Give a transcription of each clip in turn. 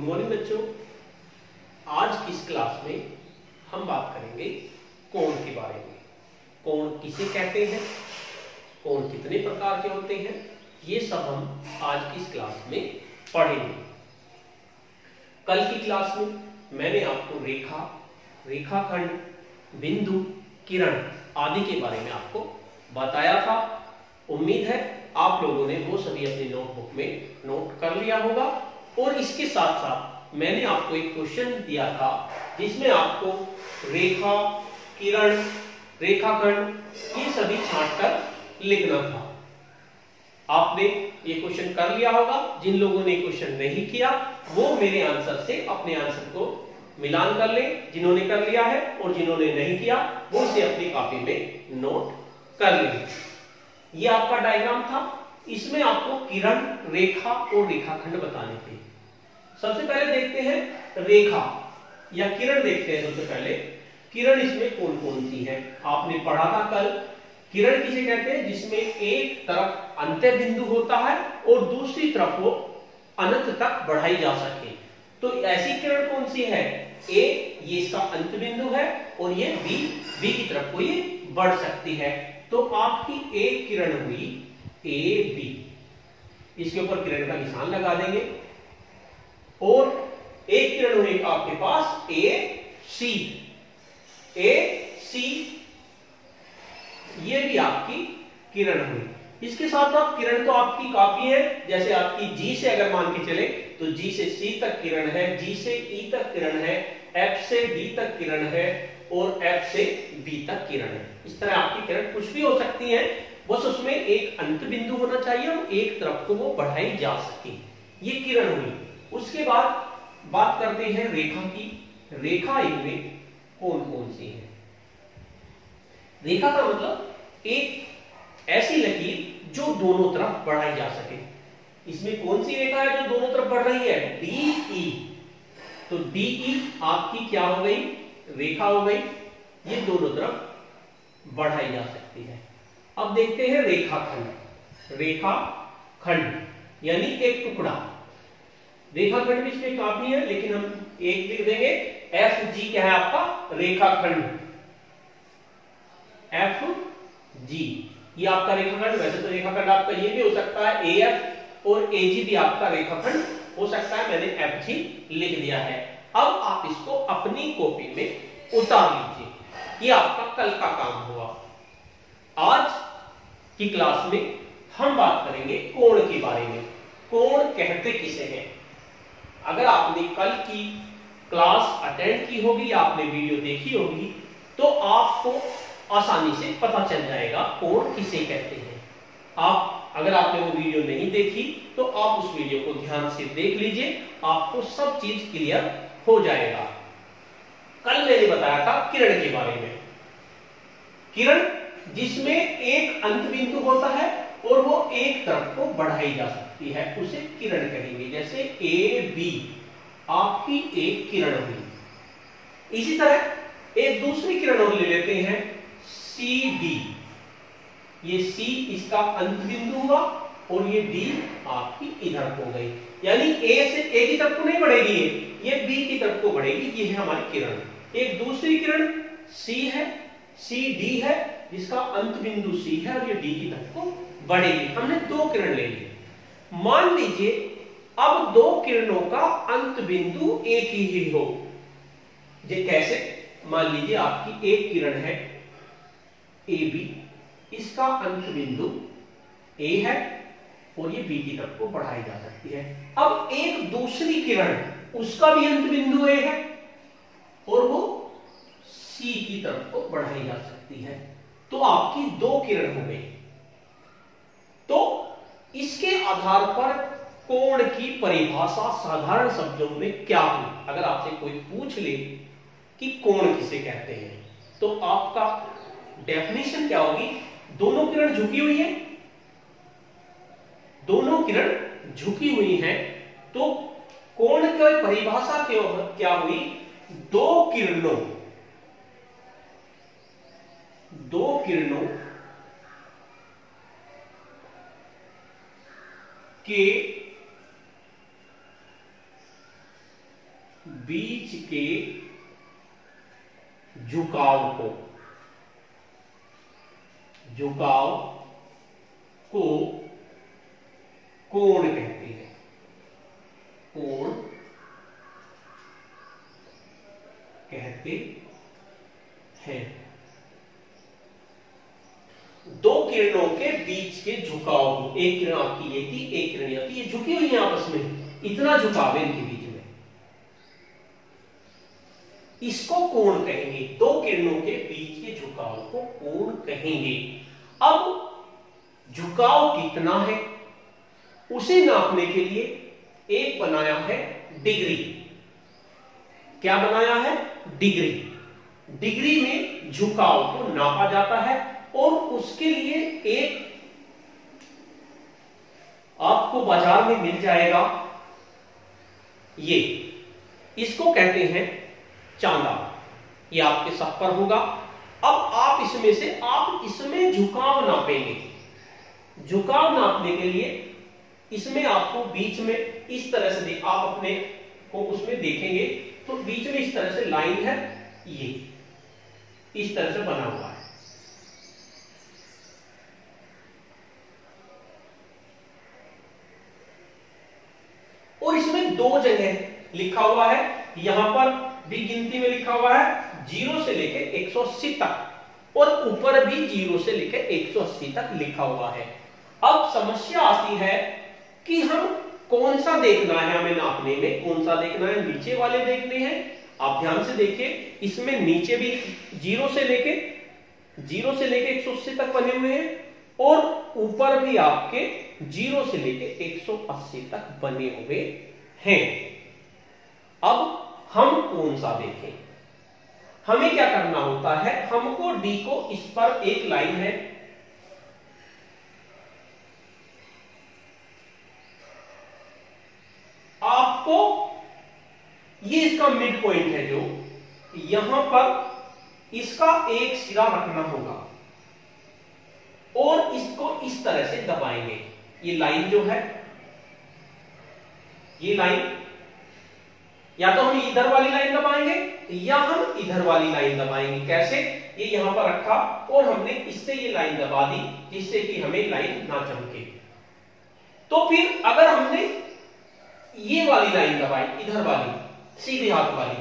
Morning बच्चों, आज की इस क्लास में हम बात करेंगे कोण के बारे में। कोण किसे कहते हैं, कोण कितने प्रकार के होते हैं, ये सब हम आज की इस क्लास में पढ़ेंगे। कल की क्लास में मैंने आपको रेखा, रेखाखंड, बिंदु, किरण आदि के बारे में आपको बताया था। उम्मीद है आप लोगों ने वो सभी अपनी नोटबुक में नोट कर लिया होगा। और इसके साथ साथ मैंने आपको एक क्वेश्चन दिया था जिसमें आपको रेखा, किरण, रेखाखंड ये सभी छांटकर लिखना था। आपने ये क्वेश्चन कर लिया होगा। जिन लोगों ने क्वेश्चन नहीं किया वो मेरे आंसर से अपने आंसर को मिलान कर ले, जिन्होंने कर लिया है, और जिन्होंने नहीं किया वो इसे अपनी कॉपी में नोट कर ले। ये आपका डायग्राम था। इसमें आपको किरण, रेखा और रेखाखंड बताने थे। सबसे पहले देखते हैं रेखा या किरण देखते हैं। सबसे पहले किरण, इसमें कौन कौन सी है आपने पढ़ा था कल। किरण किसे कहते हैं? जिसमें एक तरफ अंत्य बिंदु होता है और दूसरी तरफ वो अनंत तक बढ़ाई जा सके। तो ऐसी किरण कौन सी है? ए, ये इसका अंत बिंदु है, और ये बी, बी की तरफ को ये बढ़ सकती है। तो आपकी एक किरण हुई ए बी, इसके ऊपर किरण का निशान लगा देंगे। और एक किरण हुई आपके पास ए सी, ए सी, ये भी आपकी किरण हुई। इसके साथ साथ किरण तो आपकी काफी है। जैसे आपकी जी से अगर मान के चले तो जी से सी तक किरण है, जी से ई तक किरण है, एफ से डी तक किरण है, और एफ से बी तक किरण है। इस तरह आपकी किरण कुछ भी हो सकती है, बस उसमें एक अंत बिंदु होना चाहिए और एक तरफ को वो बढ़ाई जा सके। ये किरण हुई। उसके बाद बात करते हैं रेखा की। रेखा इनमें कौन कौन सी है? रेखा का मतलब एक ऐसी लकीर जो दोनों तरफ बढ़ाई जा सके। इसमें कौन सी रेखा है जो दोनों तरफ बढ़ रही है? डीई। तो डीई आपकी क्या हो गई? रेखा हो गई। ये दोनों तरफ बढ़ाई जा सकती है। अब देखते हैं रेखाखंड। रेखाखंड यानी एक टुकड़ा। रेखाखंड भी इसमें काफी है, लेकिन हम एक लिख देंगे। एफ जी क्या है आपका? रेखाखंड। एफ जी ये आपका रेखाखंड। वैसे तो रेखाखंड आपका ये भी हो सकता है ए एफ, और ए जी भी आपका रेखाखंड हो सकता है। मैंने एफ जी लिख दिया है। अब आप इसको अपनी कॉपी में उतार लीजिए। ये आपका कल का काम हुआ। आज की क्लास में हम बात करेंगे कोण के बारे में। कोण कहते किसे हैं? अगर आपने कल की क्लास अटेंड की होगी या आपने वीडियो देखी होगी तो आपको आसानी से पता चल जाएगा कोण किसे कहते हैं। अगर आपने वो वीडियो नहीं देखी तो आप उस वीडियो को ध्यान से देख लीजिए, आपको सब चीज क्लियर हो जाएगा। कल मैंने बताया था किरण के बारे में। किरण जिसमें एक अंत बिंदु होता है और वो एक तरफ को बढ़ाई जा सकती है, उसे किरण कहेंगे। जैसे ए बी आपकी एक किरण हुई। इसी तरह एक दूसरी किरण और ले लेते हैं, सी डी। ये सी इसका अंत बिंदु हुआ और ये डी आपकी इधर हो गई। यानी ए से ए की तरफ को नहीं बढ़ेगी, ये बी की तरफ को बढ़ेगी। ये है हमारी किरण। एक दूसरी किरण सी है, सी डी है, जिसका अंत बिंदु सी है और ये डी की तरफ को बढ़ेगी। हमने दो किरण ले ली। मान लीजिए अब दो किरणों का अंत बिंदु एक ही हो। ये कैसे? मान लीजिए आपकी एक किरण है ए बी, इसका अंत बिंदु ए है और ये बी की तरफ को बढ़ाई जा सकती है। अब एक दूसरी किरण, उसका भी अंत बिंदु ए है और वो सी की तरफ को बढ़ाई जा सकती है। तो आपकी दो किरण हो गई। तो इसके आधार पर कोण की परिभाषा साधारण शब्दों में क्या हुई? अगर आपसे कोई पूछ ले कि कोण किसे कहते हैं तो आपका डेफिनेशन क्या होगी? दोनों किरण झुकी हुई है, दोनों किरण झुकी हुई हैं, तो कोण की परिभाषा क्या हुई? दो किरणों के बीच के झुकाव को कोण कहते हैं। कोण कहते हैं। दो किरणों के बीच के झुकाव को, एक किरण आपकी ये थी, एक किरण ये थी, ये झुकी हुई है आपस में, इतना झुकाव है इनके बीच में, इसको कोण कहेंगे। दो किरणों के बीच के झुकाव को कोण कहेंगे। अब झुकाव कितना है उसे नापने के लिए एक बनाया है डिग्री। क्या बनाया है? डिग्री। डिग्री में झुकाव को नापा जाता है और उसके लिए एक आपको बाजार में मिल जाएगा, ये इसको कहते हैं चांदा। ये आपके सब पर होगा। अब आप इसमें झुकाव नापेंगे। झुकाव नापने के लिए इसमें आपको बीच में इस तरह से आप अपने को उसमें देखेंगे तो बीच में इस तरह से लाइन है, ये इस तरह से बना हुआ है। और इसमें दो जगह लिखा हुआ है, यहां पर भी गिनती में लिखा हुआ है 0 से लेके 180 तक, और ऊपर भी 0 से लेके 180 तक लिखा हुआ है। अब समस्या आती है कि हम कौन सा देखना है, हमें नापने में कौन सा देखना है, नीचे वाले देखने हैं। आप ध्यान से देखिए, इसमें नीचे भी 0 से लेके 180 तक बने हुए हैं और ऊपर भी आपके 0 से लेके 180 तक बने हुए हैं। अब हम कौन सा देखें? हमें क्या करना होता है, हमको डी को, इस पर एक लाइन है, आपको ये इसका मिड पॉइंट है जो यहां पर इसका एक सिरा रखना होगा और इसको इस तरह से दबाएंगे। ये लाइन जो है, ये लाइन, या तो हम इधर वाली लाइन दबाएंगे या हम इधर वाली लाइन दबाएंगे। कैसे? ये यहां पर रखा और हमने इससे ये लाइन दबा दी जिससे कि हमें लाइन ना चमके। तो फिर अगर हमने ये वाली लाइन दबाई, इधर वाली सीधे हाथ वाली,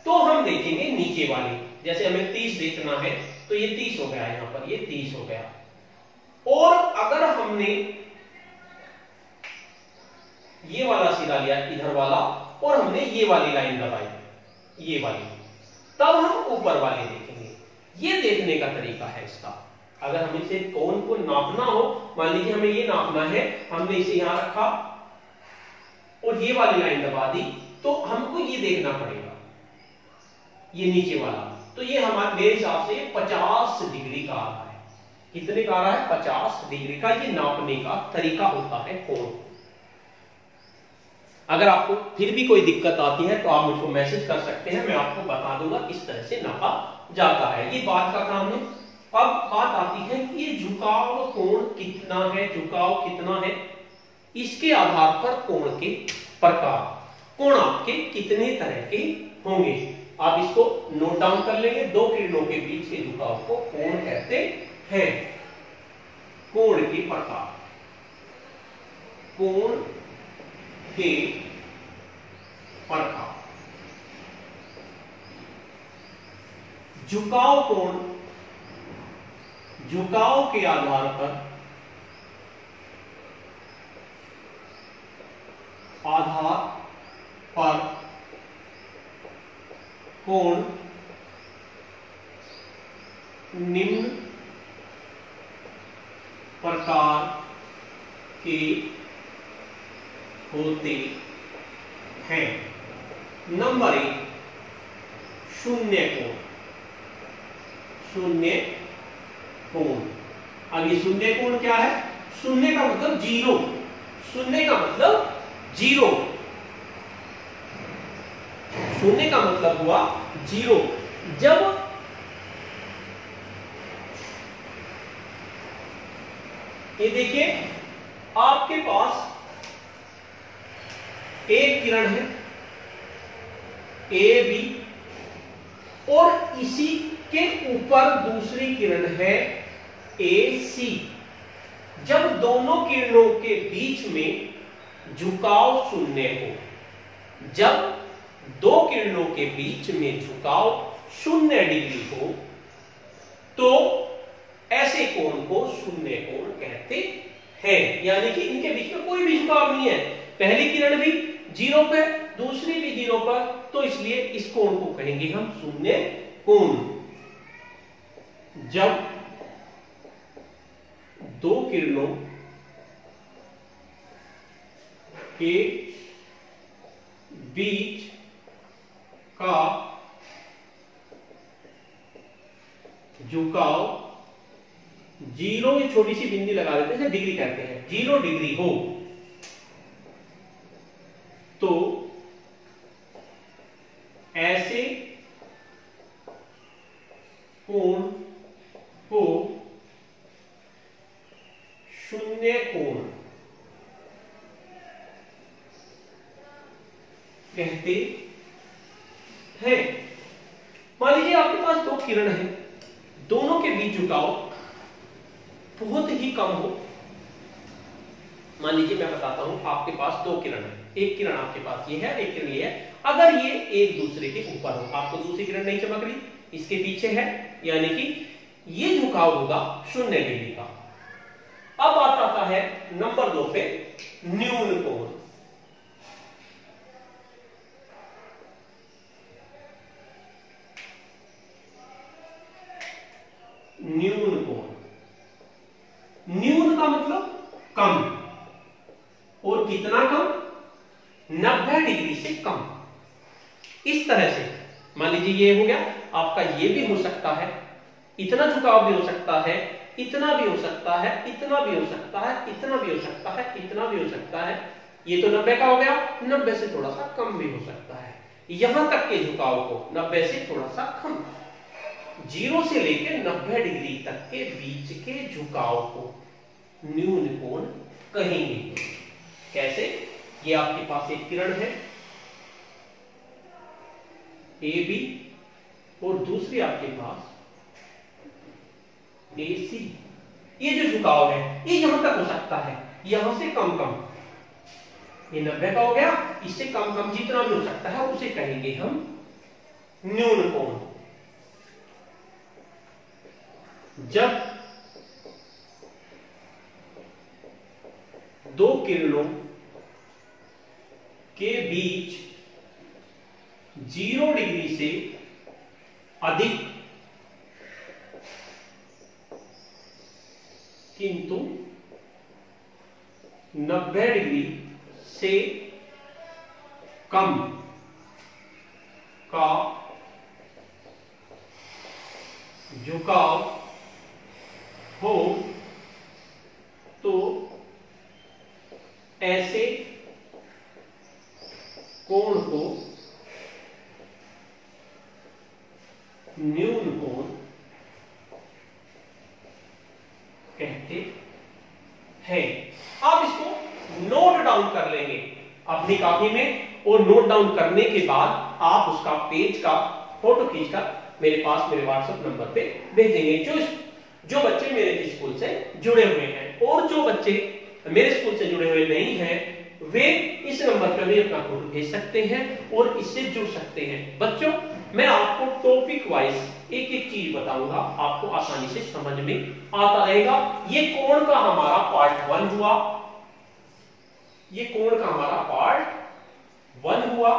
तो हम देखेंगे नीचे वाली। जैसे हमें 30 देखना है तो ये 30 हो गया, यहां पर ये 30 हो गया। और अगर हमने ये वाला सिरा लिया, इधर वाला, और हमने ये वाली लाइन दबाई, ये वाली, तब हम ऊपर वाले देखेंगे। ये देखने का तरीका है इसका। अगर हमें इसे कोण को नापना हो, मान लीजिए हमें ये नापना है, हमने इसे यहां रखा और ये वाली लाइन दबा दी, तो हमको ये देखना पड़ेगा, ये नीचे वाला। तो ये हमारे मेरे हिसाब से 50 डिग्री का आ रहा है। कितने का आ रहा है? 50 डिग्री का। ये नापने का तरीका होता है कोण। अगर आपको फिर भी कोई दिक्कत आती है तो आप मुझको मैसेज कर सकते हैं, मैं आपको बता दूंगा किस तरह से नापा जाता है। ये बात का काम है। अब बात आती है कि ये झुकाव कोण कितना है, झुकाव कितना है, इसके आधार पर कोण के प्रकार, कोण आपके कितने तरह के होंगे, आप इसको नोट डाउन कर लेंगे। दो किरणों के बीच के झुकाव को कोण कहते हैं। कोण के प्रकार, कोण के प्रकार, झुकाव कोण झुकाव के आधार पर कोण निम्न प्रकार के होते हैं। नंबर 1, शून्य कोण। शून्य कोण, अब ये शून्य कोण क्या है? शून्य का मतलब जीरो, शून्य का मतलब जीरो, शून्य का मतलब हुआ जीरो। जब ये देखिए आपके पास एक किरण है ए बी, और इसी के ऊपर दूसरी किरण है ए सी। जब दोनों किरणों के बीच में झुकाव शून्य हो, जब दो किरणों के बीच में झुकाव 0 डिग्री हो, तो ऐसे कोण को शून्य कोण कहते हैं। यानी कि इनके बीच में कोई भी झुकाव नहीं है, पहली किरण भी 0 पर, दूसरी भी 0 पर, तो इसलिए इस कोण को कहेंगे हम शून्य कोण। जब दो किरणों के बीच का झुकाव 0, ये छोटी सी बिंदी लगा देते हैं, डिग्री कहते हैं, 0 डिग्री हो, तो ऐसे कोण को शून्य कोण कहते हैं। मान लीजिए आपके पास दो किरण है, दोनों के बीच झुकाव बहुत ही कम हो। मान लीजिए मैं बताता हूं, आपके पास दो किरण है, एक किरण आपके पास ये है, एक किरण ये है। अगर ये एक दूसरे के ऊपर हो, आपको दूसरी किरण नहीं चमक रही, इसके पीछे है, यानी कि ये झुकाव होगा 0 डिग्री का। अब बात आता है नंबर 2 पे, न्यून कोण। न्यून कोण, न्यून का मतलब कम, और कितना कम? 90 डिग्री से कम। इस तरह से मान लीजिए ये हो गया आपका, ये भी हो सकता है, इतना झुकाव भी हो सकता है, इतना भी हो सकता है, इतना भी हो सकता है, इतना भी हो सकता है, इतना भी हो सकता है। ये तो 90 का हो गया, 90 से थोड़ा सा कम भी हो सकता है। यहां तक के झुकाव को 90 से थोड़ा सा कम, 0 से लेकर 90 डिग्री तक के बीच के झुकाव को न्यून कोण कहेंगे। कैसे? ये आपके पास एक किरण है ए बी, और दूसरी आपके पास ए सी। ये जो झुकाव है ये यहां तक हो सकता है, यहां से कम कम, ये 90 का हो गया, इससे कम कम जितना भी हो सकता है उसे कहेंगे हम न्यून कोण। जब दो किरणों के बीच 0 डिग्री से अधिक किंतु 90 डिग्री से कम का झुकाव हो, तो ऐसे कोण को न्यून कोण कहते हैं। आप इसको नोट डाउन कर लेंगे अपनी कॉपी में, और नोट डाउन करने के बाद आप उसका पेज का फोटो खींचकर मेरे पास मेरे व्हाट्सएप नंबर पे भेजेंगे। जो बच्चे मेरे स्कूल से जुड़े हुए हैं, और जो बच्चे मेरे स्कूल से जुड़े हुए नहीं हैं, वे इस नंबर पर भी अपना फोटो भेज सकते हैं और इससे जुड़ सकते हैं। बच्चों, मैं आपको टॉपिक वाइज एक एक चीज बताऊंगा, आपको आसानी से समझ में आता रहेगा। ये कोण का हमारा पार्ट 1 हुआ, ये कोण का हमारा पार्ट 1 हुआ।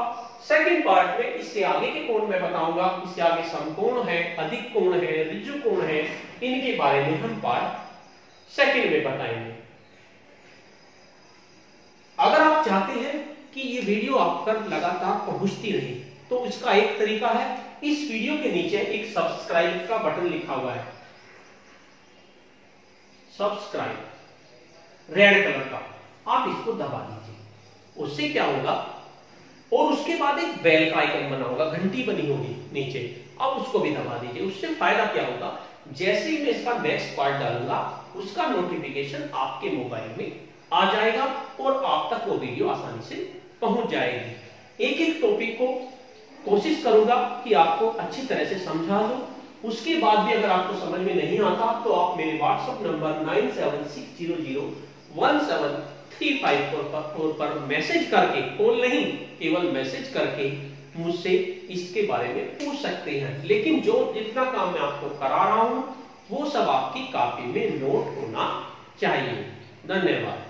सेकंड पार्ट में इससे आगे के कोण मैं बताऊंगा, इससे आगे समकोण है, अधिक कोण है, ऋजु कोण है, इनके बारे में हम पार्ट सेकंड में बताएंगे। अगर आप चाहते हैं कि ये वीडियो आप तक लगातार पहुंचती रहे, तो इसका एक तरीका है, इस वीडियो के नीचे एक सब्सक्राइब का बटन लिखा हुआ है, सब्सक्राइब, रेड कलर का, आप इसको दबा दीजिए। उससे क्या होगा, और उसके बाद एक बेल का आइकन बना होगा, घंटी बनी होगी नीचे, अब उसको भी दबा दीजिए। उससे फायदा क्या होगा, जैसे ही मैं इसका नेक्स्ट पार्ट डालूंगा, उसका नोटिफिकेशन आपके मोबाइल में आ जाएगा और आप तक वो वीडियो आसानी से पहुंच जाएगी। एक एक टॉपिक को कोशिश करूंगा कि आपको अच्छी तरह से समझा दूं। उसके बाद भी अगर आपको समझ में नहीं आता तो आप मेरे व्हाट्सएप नंबर 9760017354 पर मैसेज करके, कॉल नहीं केवल मैसेज करके मुझसे इसके बारे में पूछ सकते हैं। लेकिन जो जितना काम मैं आपको करा रहा हूं वो सब आपकी कॉपी में नोट होना चाहिए। धन्यवाद।